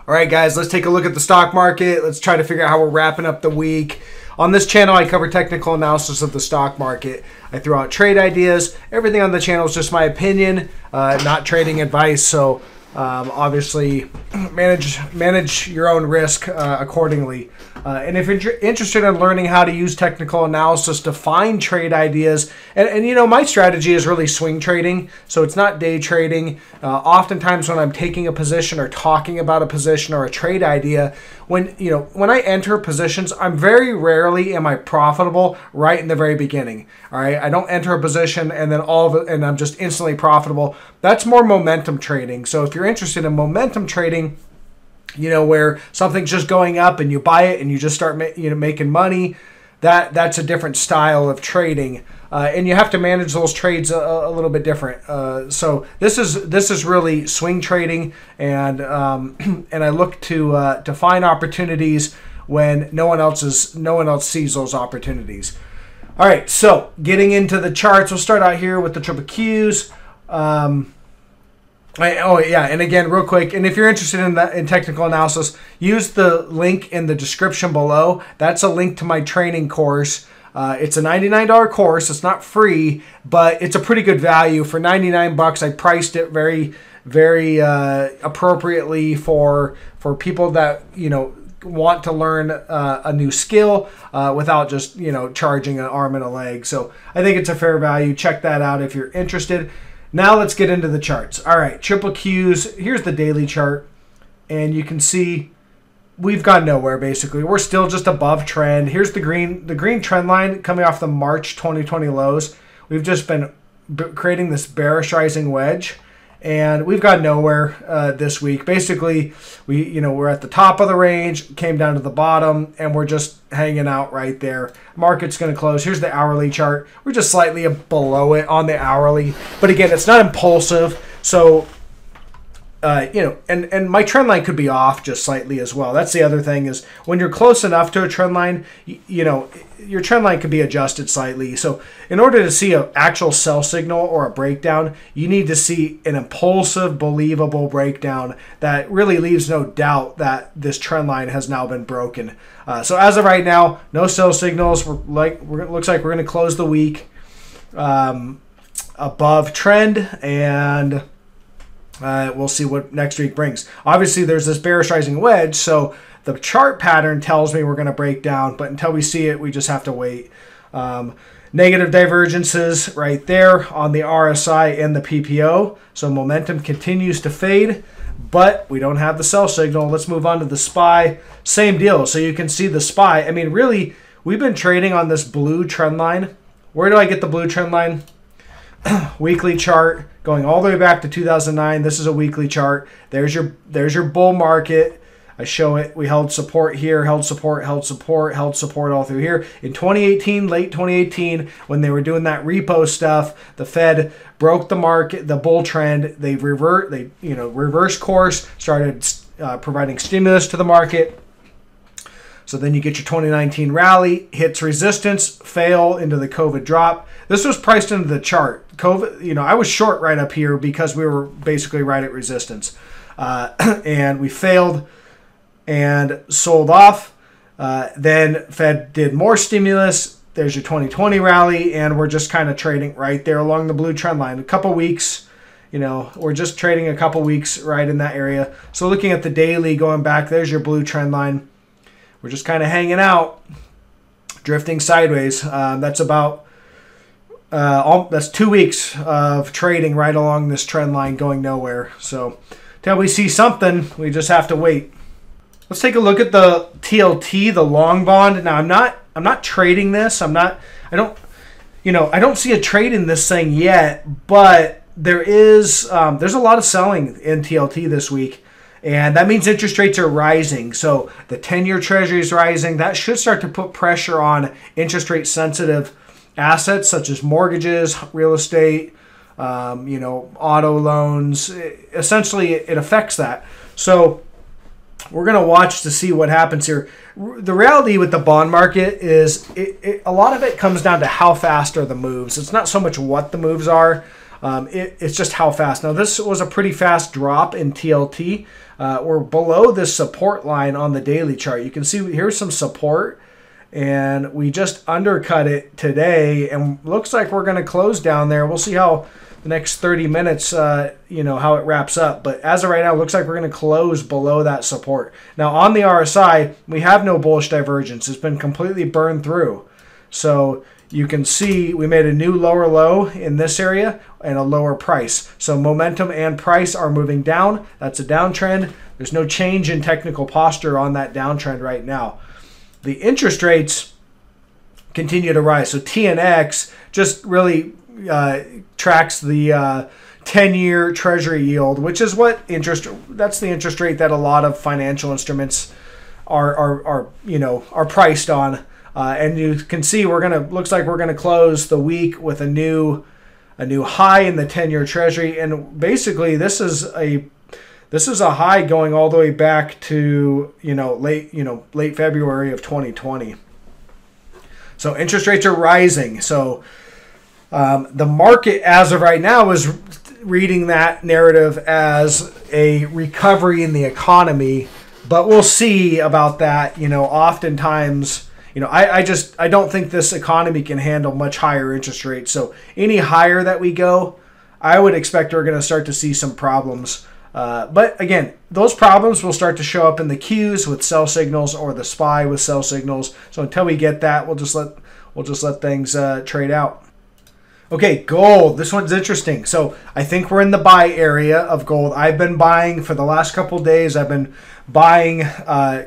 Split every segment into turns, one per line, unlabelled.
All right, guys, let's take a look at the stock market. Let's try to figure out how we're wrapping up the week. On this channel, I cover technical analysis of the stock market. I throw out trade ideas. Everything on the channel is just my opinion, not trading advice. So obviously, manage your own risk accordingly. And if you're interested in learning how to use technical analysis to find trade ideas, and you know, my strategy is really swing trading, so it's not day trading. Oftentimes when I'm taking a position or talking about a position or a trade idea, when I enter positions, I'm very rarely am I profitable right in the very beginning. All right, I don't enter a position and then and I'm just instantly profitable. That's more momentum trading. So if you're interested in momentum trading, you know, where something's just going up and you buy it and you just start making money, that's a different style of trading, and you have to manage those trades a little bit different. So this is really swing trading, and I look to find opportunities when no one else sees those opportunities. All right, so getting into the charts, we'll start out here with the triple Qs. Oh yeah, and again, real quick, and if you're interested in technical analysis, use the link in the description below. That's a link to my training course. It's a $99 course. It's not free, but it's a pretty good value for 99 bucks. I priced it very, very appropriately for people that want to learn a new skill without just charging an arm and a leg. So I think it's a fair value. Check that out if you're interested. Now let's get into the charts. All right, triple Qs. Here's the daily chart, and you can see we've gone nowhere basically. We're still just above trend. Here's the green trend line coming off the March 2020 lows. We've just been creating this bearish rising wedge, and we've got nowhere this week. Basically, we're at the top of the range, came down to the bottom, and we're just hanging out right there. Market's going to close. Here's the hourly chart. We're just slightly below it on the hourly, but again, it's not impulsive. So, and my trend line could be off just slightly as well. That's the other thing, is when you're close enough to a trend line, your trend line could be adjusted slightly. So in order to see an actual sell signal or a breakdown, you need to see an impulsive, believable breakdown that really leaves no doubt that this trend line has now been broken. So as of right now, no sell signals. Looks like we're going to close the week above trend, and we'll see what next week brings. Obviously, there's this bearish rising wedge, so the chart pattern tells me we're going to break down, but until we see it, we just have to wait. Negative divergences right there on the RSI and the PPO, so momentum continues to fade, but we don't have the sell signal. Let's move on to the SPY. Same deal. So you can see the SPY. I mean, really, we've been trading on this blue trend line. Where do I get the blue trend line? Weekly chart going all the way back to 2009. This is a weekly chart. There's your bull market. I show it. We held support here, held support, held support, held support all through here. In 2018, late 2018, when they were doing that repo stuff, the Fed broke the market, the bull trend. They reversed course, started providing stimulus to the market. So then you get your 2019 rally, hits resistance, fail into the COVID drop. This was priced into the chart. COVID, I was short right up here because we were basically right at resistance. And we failed and sold off. Then Fed did more stimulus. There's your 2020 rally, and we're just kind of trading right there along the blue trend line. A couple weeks, we're just trading a couple weeks right in that area. So looking at the daily, going back, there's your blue trend line. We're just kind of hanging out, drifting sideways. That's about that's 2 weeks of trading right along this trend line, going nowhere. So till we see something, we just have to wait. Let's take a look at the TLT, the long bond. Now I'm not trading this. I don't see a trade in this thing yet, but there's a lot of selling in TLT this week. And that means interest rates are rising. So the 10-year treasury is rising. That should start to put pressure on interest rate sensitive assets such as mortgages, real estate, auto loans. Essentially, it affects that. So we're going to watch to see what happens here. The reality with the bond market is a lot of it comes down to how fast are the moves. It's not so much what the moves are. It's just how fast. Now, this was a pretty fast drop in TLT. we're below this support line on the daily chart. You can see here's some support, and we just undercut it today, and looks like we're going to close down there. We'll see how the next 30 minutes, you know, how it wraps up. But as of right now, it looks like we're going to close below that support. Now, on the RSI, we have no bullish divergence. It's been completely burned through. So you can see we made a new lower low in this area and a lower price. So momentum and price are moving down. That's a downtrend. There's no change in technical posture on that downtrend right now. The interest rates continue to rise. So TNX just really tracks the 10-year treasury yield, which is what that's the interest rate that a lot of financial instruments are priced on. And you can see looks like we're gonna close the week with a new high in the 10-year treasury, and basically this is a high going all the way back to late February of 2020. So interest rates are rising. So the market as of right now is reading that narrative as a recovery in the economy, but we'll see about that. Oftentimes, I don't think this economy can handle much higher interest rates. So any higher that we go, I would expect we're going to start to see some problems. But again, those problems will start to show up in the Qs with sell signals or the SPY with sell signals. So until we get that, we'll just let things trade out. Okay, gold. This one's interesting. So I think we're in the buy area of gold. I've been buying for the last couple of days. I've been buying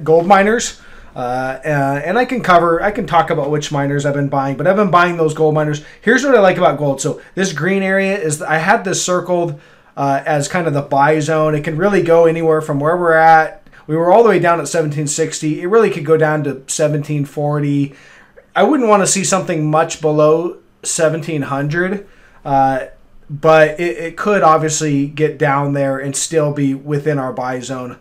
gold miners. And I can talk about which miners I've been buying, but I've been buying those gold miners. Here's what I like about gold. So this green area I had this circled as kind of the buy zone. It can really go anywhere from where we're at. We were all the way down at 1760. It really could go down to 1740. I wouldn't want to see something much below 1700, but it could obviously get down there and still be within our buy zone.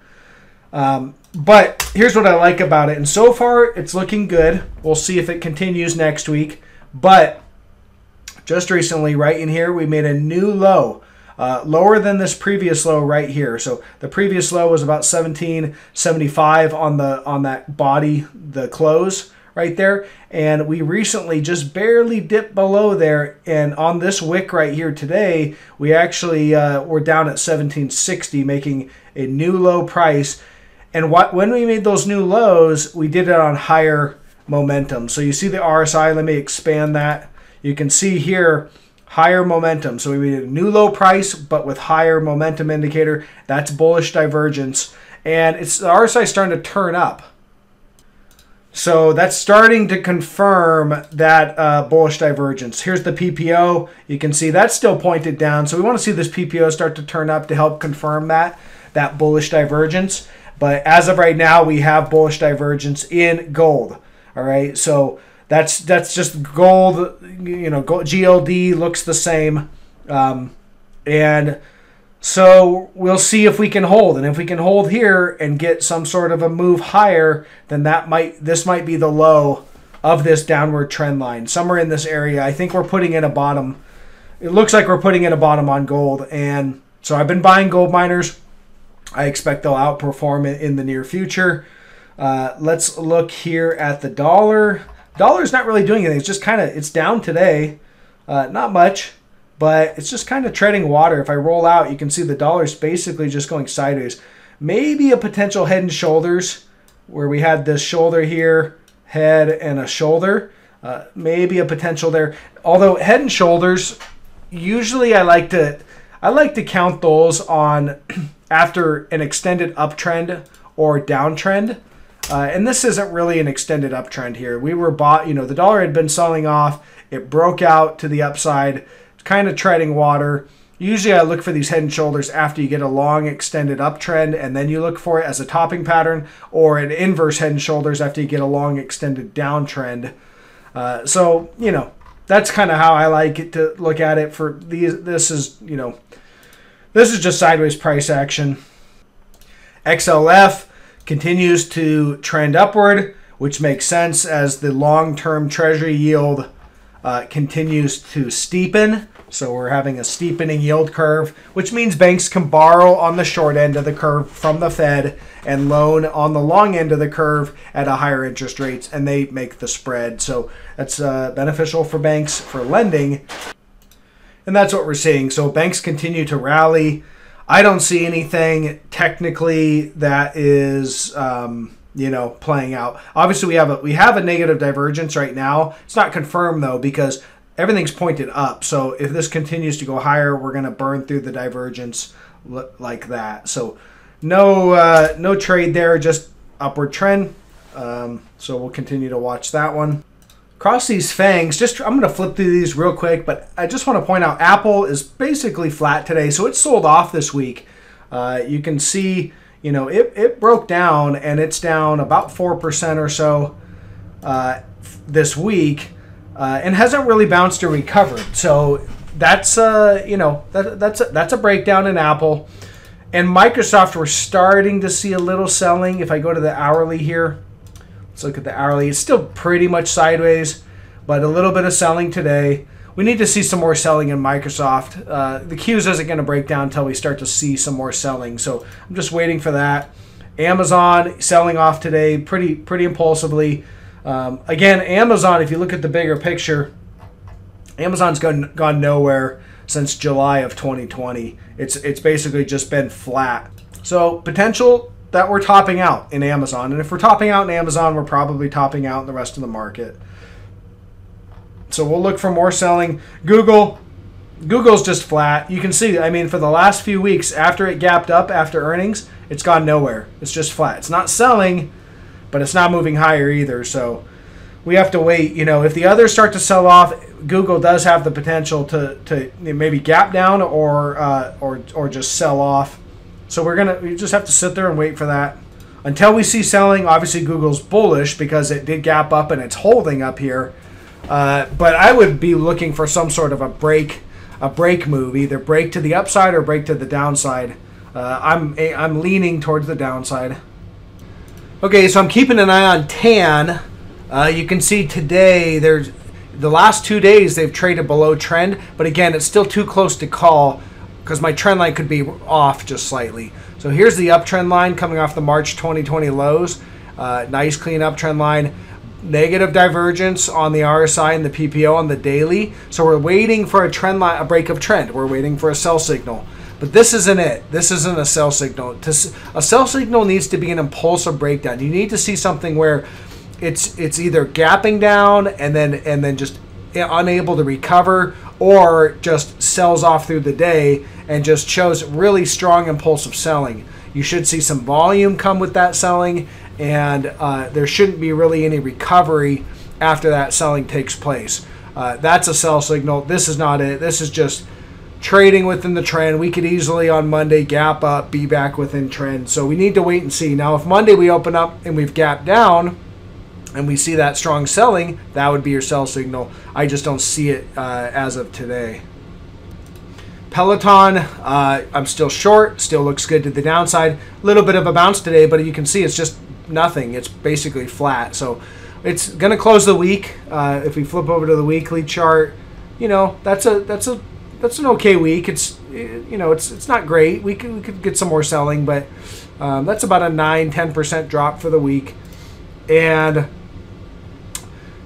But here's what I like about it. And so far, it's looking good. We'll see if it continues next week. But just recently, right in here, we made a new low, lower than this previous low right here. So the previous low was about 1775 on that body, the close right there. And we recently just barely dipped below there. And on this wick right here today, we actually were down at 1760, making a new low price. And when we made those new lows, we did it on higher momentum. So you see the RSI. Let me expand that. You can see here higher momentum. So we made a new low price, but with higher momentum indicator. That's bullish divergence. And the RSI is starting to turn up. So that's starting to confirm that bullish divergence. Here's the PPO. You can see that's still pointed down. So we want to see this PPO start to turn up to help confirm that bullish divergence. But as of right now, we have bullish divergence in gold. All right, so that's just gold. GLD looks the same, and so we'll see if we can hold. And if we can hold here and get some sort of a move higher, then this might be the low of this downward trend line, somewhere in this area. I think we're putting in a bottom. It looks like we're putting in a bottom on gold, and so I've been buying gold miners. I expect they'll outperform it in the near future. Let's look here at the dollar. Dollar's not really doing anything. It's just it's down today. Not much, but it's just kind of treading water. If I roll out, you can see the dollar's basically just going sideways. Maybe a potential head and shoulders where we had this shoulder here, head and a shoulder. Maybe a potential there. Although head and shoulders, usually I like to count those on after an extended uptrend or downtrend. And this isn't really an extended uptrend here. We were bought, the dollar had been selling off. It broke out to the upside, kind of treading water. Usually I look for these head and shoulders after you get a long extended uptrend, and then you look for it as a topping pattern or an inverse head and shoulders after you get a long extended downtrend. So, that's kind of how I like it to look at it for these. This is just sideways price action. XLF continues to trend upward, which makes sense as the long-term treasury yield continues to steepen. So we're having a steepening yield curve, which means banks can borrow on the short end of the curve from the Fed and loan on the long end of the curve at a higher interest rates, and they make the spread. So that's beneficial for banks for lending, and that's what we're seeing. So banks continue to rally. I don't see anything technically that is playing out. Obviously, we have a negative divergence right now. It's not confirmed though, because everything's pointed up. So if this continues to go higher, we're going to burn through the divergence like that. So no trade there, just upward trend. So we'll continue to watch that one. Across these fangs, I'm going to flip through these real quick, but I just want to point out Apple is basically flat today. So it sold off this week. You can see, it broke down, and it's down about 4% or so this week. And hasn't really bounced or recovered. So that's that's a breakdown in Apple. And Microsoft, we're starting to see a little selling. If I go to the hourly here, let's look at the hourly. It's still pretty much sideways, but a little bit of selling today. We need to see some more selling in Microsoft. The Qs isn't going to break down until we start to see some more selling. So I'm just waiting for that. Amazon selling off today pretty impulsively. Again, Amazon, if you look at the bigger picture, Amazon's gone nowhere since July of 2020. It's basically just been flat. So potential that we're topping out in Amazon. And if we're topping out in Amazon, we're probably topping out in the rest of the market. So we'll look for more selling. Google's just flat. You can see, for the last few weeks, after it gapped up after earnings, it's gone nowhere. It's just flat. It's not selling, but it's not moving higher either. So we have to wait. If the others start to sell off, Google does have the potential to maybe gap down or just sell off. So we just have to sit there and wait for that until we see selling. Obviously, Google's bullish because it did gap up and it's holding up here. But I would be looking for some sort of a break move, either break to the upside or break to the downside. I'm leaning towards the downside. Okay, so I'm keeping an eye on TAN. You can see today, the last 2 days they've traded below trend, but again, it's still too close to call because my trend line could be off just slightly. So here's the uptrend line coming off the March 2020 lows. Nice clean uptrend line. Negative divergence on the RSI and the PPO on the daily. So we're waiting for a break of trend. We're waiting for a sell signal. But this isn't it. This isn't a sell signal. A sell signal needs to be an impulsive breakdown. You need to see something where it's either gapping down and then just unable to recover, or just sells off through the day and just shows really strong impulsive selling. You should see some volume come with that selling, and there shouldn't be really any recovery after that selling takes place. That's a sell signal. This is not it. This is just trading within the trend. We could easily on Monday gap up, be back within trend. So we need to wait and see. Now, if Monday we open up and we've gapped down and we see that strong selling, that would be your sell signal. I just don't see it as of today. Peloton, I'm still short. Still looks good to the downside. A little bit of a bounce today, but you can see it's just nothing. It's basically flat. So it's going to close the week. If we flip over to the weekly chart, that's an okay week. It's not great. We could get some more selling, but that's about a 9-10% drop for the week, and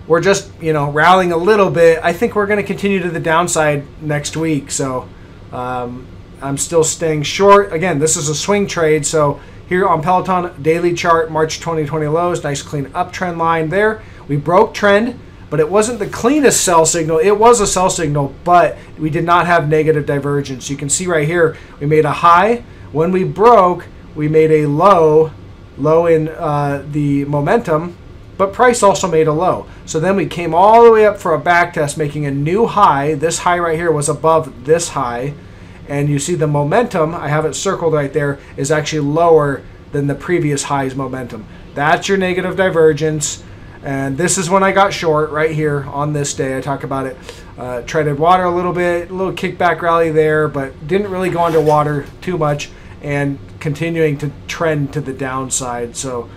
we're just rallying a little bit. I think we're going to continue to the downside next week. So I'm still staying short. Again, this is a swing trade. So here on Peloton daily chart, March 2020 lows, nice clean uptrend line there. We broke trend, but it wasn't the cleanest sell signal. It was a sell signal, but we did not have negative divergence. You can see right here, we made a high. When we broke, we made a low in the momentum, but price also made a low. So then we came all the way up for a back test, making a new high. This high right here was above this high. And you see the momentum, I have it circled right there, is actually lower than the previous high's momentum. That's your negative divergence. And this is when I got short right here on this day. I talk about it. Treaded water a little bit, a little kickback rally there, but didn't really go underwater too much, and continuing to trend to the downside. So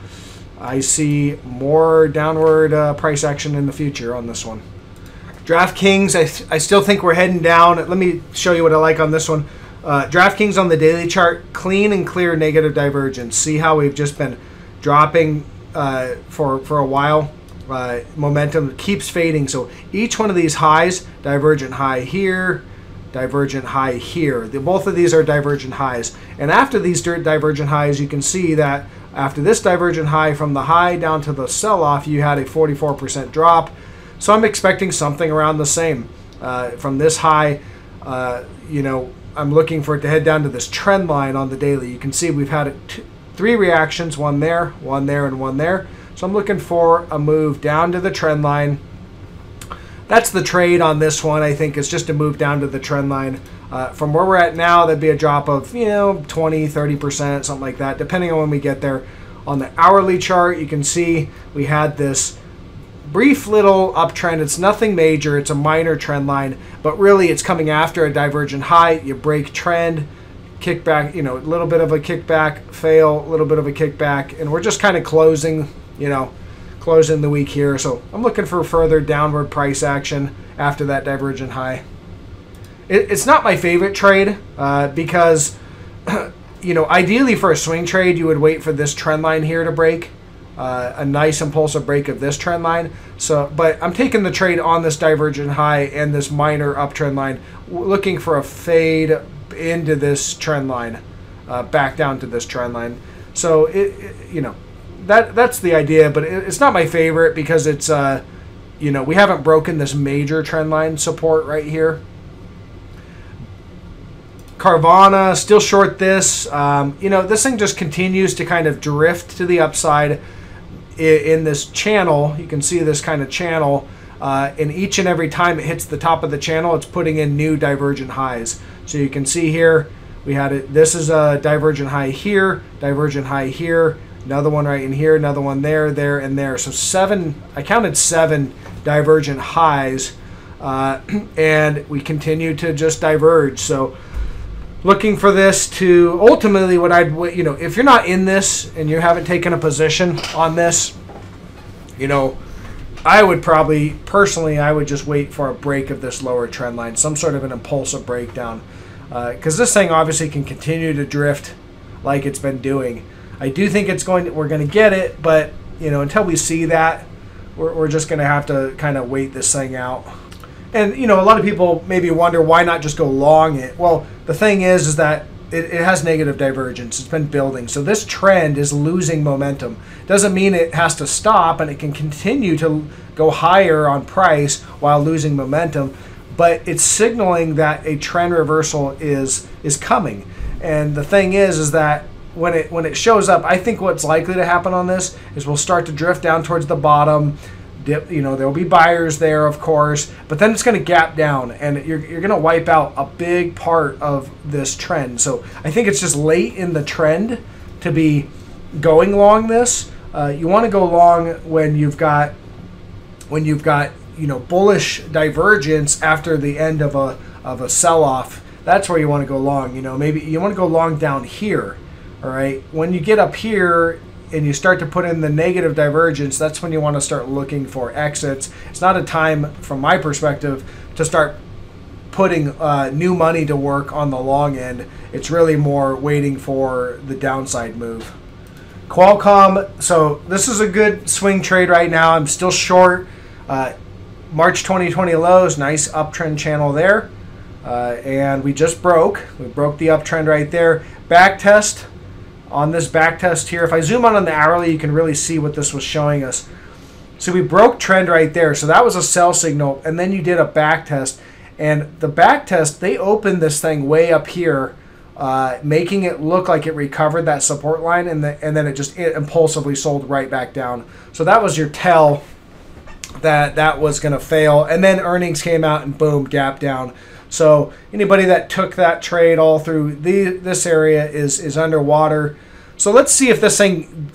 I see more downward price action in the future on this one. DraftKings, I still think we're heading down. Let me show you what I like on this one. DraftKings on the daily chart, clean and clear negative divergence. See how we've just been dropping for a while. Momentum keeps fading. So each one of these highs, divergent high here, divergent high here. Both of these are divergent highs. And after these divergent highs, you can see that after this divergent high, from the high down to the sell-off, you had a 44% drop. So I'm expecting something around the same. From this high, I'm looking for it to head down to this trend line on the daily. You can see we've had three reactions, one there, and one there. So I'm looking for a move down to the trend line. That's the trade on this one. I think it's just a move down to the trend line. From where we're at now, that'd be a drop of 20, 30%, something like that, depending on when we get there. On the hourly chart, you can see we had this brief little uptrend. It's nothing major. It's a minor trend line, but really it's coming after a divergent high. You break trend, kickback, a little bit of a kickback, fail, a little bit of a kickback, and we're just kind of closing the week here. So I'm looking for further downward price action after that divergent high. It's not my favorite trade because, ideally for a swing trade, you would wait for this trend line here to break. A nice impulsive break of this trend line. But I'm taking the trade on this divergent high and this minor uptrend line, looking for a fade into this trend line, back down to this trend line. So that's the idea, but it's not my favorite because it's we haven't broken this major trend line support right here. Carvana, still short this. This thing just continues to kind of drift to the upside in this channel. You can see this kind of channel, and each and every time it hits the top of the channel, it's putting in new divergent highs. So you can see here, we had it. This is a divergent high here, another one right in here, another one there, and there. So I counted 7 divergent highs, and we continue to just diverge. So looking for this to ultimately if you're not in this and you haven't taken a position on this, I would probably, personally, I would just wait for a break of this lower trend line, some sort of an impulsive breakdown. Because this thing obviously can continue to drift like it's been doing. I do think we're going to get it, but, until we see that, we're just going to have to kind of wait this thing out. And, a lot of people maybe wonder why not just go long it. Well, the thing is that it has negative divergence. It's been building. So this trend is losing momentum. Doesn't mean it has to stop, and it can continue to go higher on price while losing momentum. But it's signaling that a trend reversal is coming. And the thing is that when it shows up, I think what's likely to happen on this is we'll start to drift down towards the bottom. Dip, there'll be buyers there, of course, but then it's going to gap down, and you're going to wipe out a big part of this trend. So I think it's just late in the trend to be going long this. You want to go long when you've got bullish divergence after the end of a sell-off. That's where you want to go long. Maybe you want to go long down here. All right, when you get up here and you start to put in the negative divergence, that's when you want to start looking for exits. It's not a time, from my perspective, to start putting new money to work on the long end. It's really more waiting for the downside move. Qualcomm, so this is a good swing trade right now. I'm still short. March 2020 lows, nice uptrend channel there. And we broke the uptrend right there. Back test. On this back test here, if I zoom on the hourly, you can really see what this was showing us. So we broke trend right there. So that was a sell signal. And then you did a back test. And the back test, they opened this thing way up here, making it look like it recovered that support line. And then it impulsively sold right back down. So that was your tell that was going to fail. And then earnings came out and boom, gap down. So anybody that took that trade all through this area is underwater. So let's see if this thing,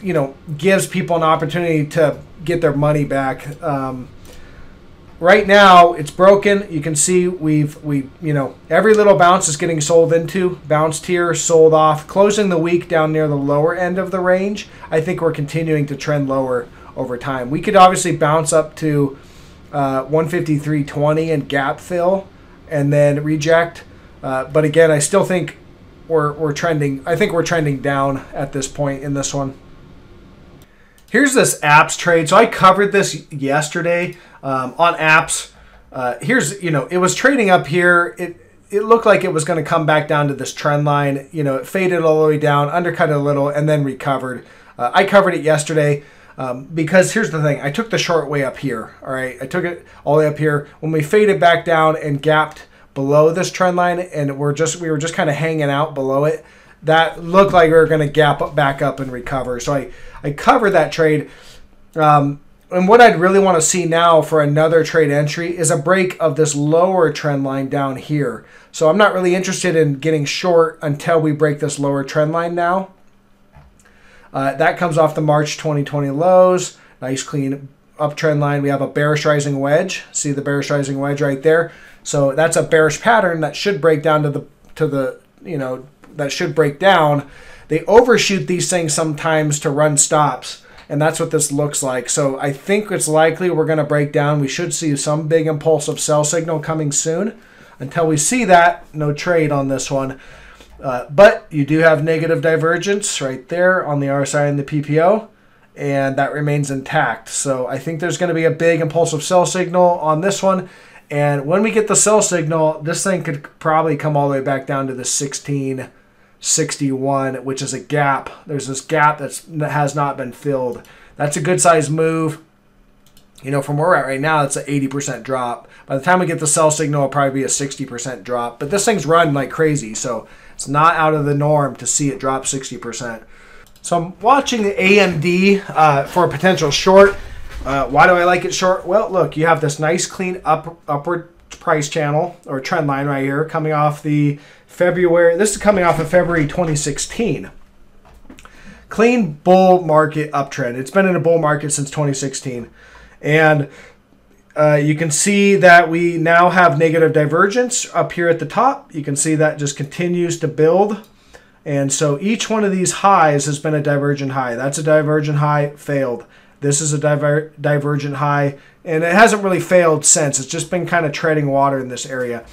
gives people an opportunity to get their money back. Right now it's broken. You can see every little bounce is getting sold into. Bounced here, sold off, closing the week down near the lower end of the range. I think we're continuing to trend lower over time. We could obviously bounce up to 153.20 and gap fill, and then reject. But again, I still think we're trending. I think we're trending down at this point in this one. Here's this apps trade. So I covered this yesterday on apps. It was trading up here. It looked like it was going to come back down to this trend line. It faded all the way down, undercut it a little, and then recovered. I covered it yesterday because here's the thing. I took the short way up here. All right, I took it all the way up here. When we faded back down and gapped below this trend line, and we were just kind of hanging out below it, that looked like we were going to gap back up and recover. So I covered that trade. And what I'd really want to see now for another trade entry is a break of this lower trend line down here. So I'm not really interested in getting short until we break this lower trend line now. That comes off the March 2020 lows. Nice clean uptrend line. We have a bearish rising wedge. See the bearish rising wedge right there. So that's a bearish pattern that should break down that should break down. They overshoot these things sometimes to run stops. And that's what this looks like. So I think it's likely we're going to break down. We should see some big impulsive sell signal coming soon. Until we see that, no trade on this one. But you do have negative divergence right there on the RSI and the PPO. And that remains intact. So I think there's going to be a big impulsive sell signal on this one. And when we get the sell signal, this thing could probably come all the way back down to the 1661, which is a gap. There's this gap that has not been filled. That's a good size move. From where we're at right now, it's an 80% drop. By the time we get the sell signal, it'll probably be a 60% drop. But this thing's run like crazy, so it's not out of the norm to see it drop 60%. So I'm watching the AMD for a potential short. Why do I like it short? Well, look, you have this nice clean upward price channel or trend line right here coming off the February. This is coming off of February 2016. Clean bull market uptrend. It's been in a bull market since 2016. And you can see that we now have negative divergence up here at the top. You can see that just continues to build. And so each one of these highs has been a divergent high. That's a divergent high, failed. This is a divergent high, and it hasn't really failed since. It's just been kind of treading water in this area.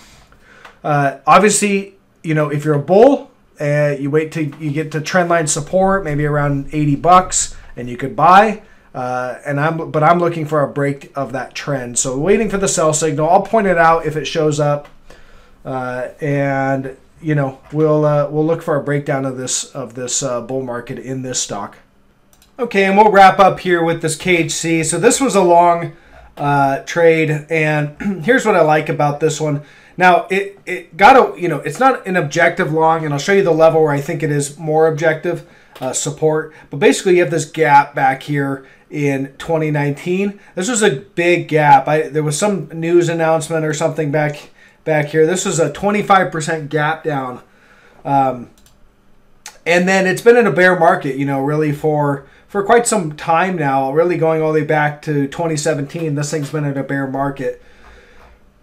Obviously, if you're a bull, you wait till you get to trend line support, maybe around $80, and you could buy. But I'm looking for a break of that trend. So waiting for the sell signal. I'll point it out if it shows up, and we'll look for a breakdown of this bull market in this stock. Okay, and we'll wrap up here with this KHC. So this was a long trade, and here's what I like about this one. Now, it got it's not an objective long, and I'll show you the level where I think it is more objective support. But basically, you have this gap back here in 2019. This was a big gap. There was some news announcement or something back here. This was a 25% gap down. And then it's been in a bear market, really for quite some time now, really going all the way back to 2017. This thing's been in a bear market.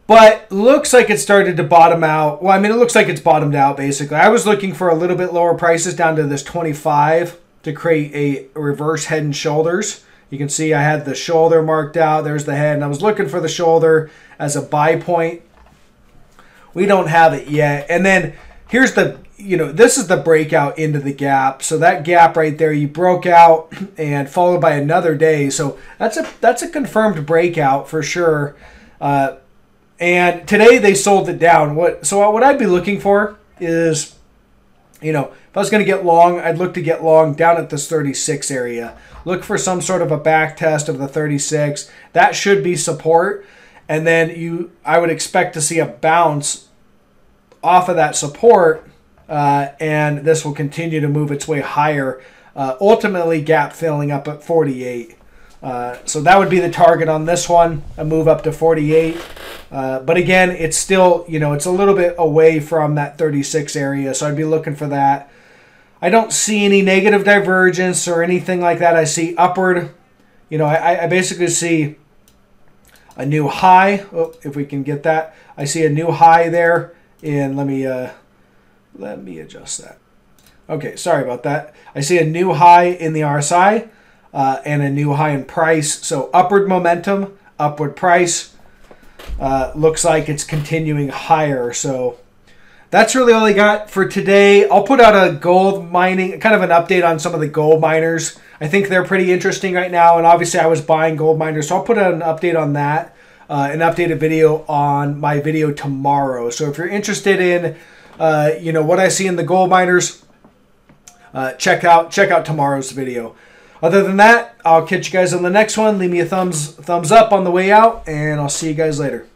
But looks like it started to bottom out. Well, it looks like it's bottomed out, basically. I was looking for a little bit lower prices down to this 25 to create a reverse head and shoulders. You can see I had the shoulder marked out. There's the head, and I was looking for the shoulder as a buy point. We don't have it yet. And then here's this is the breakout into the gap. So that gap right there, you broke out and followed by another day. So that's a confirmed breakout for sure. And today they sold it down. What I'd be looking for is, if I was going to get long, I'd look to get long down at this 36 area. Look for some sort of a back test of the 36. That should be support. And then I would expect to see a bounce off of that support, and this will continue to move its way higher, ultimately gap filling up at 48. So that would be the target on this one, a move up to 48. But again, it's still, it's a little bit away from that 36 area, so I'd be looking for that. I don't see any negative divergence or anything like that. I see upward, I basically see a new high. Oh, if we can get that. I see a new high there, and let me adjust that. Okay, sorry about that. I see a new high in the RSI and a new high in price. So upward momentum upward price. Looks like it's continuing higher. So that's really all I got for today. I'll put out a gold mining, kind of an update on some of the gold miners. I think they're pretty interesting right now, and obviously I was buying gold miners, so I'll put out an update on that, an updated video on my video tomorrow. So if you're interested in, what I see in the gold miners, check out tomorrow's video. Other than that, I'll catch you guys on the next one. Leave me a thumbs up on the way out, and I'll see you guys later.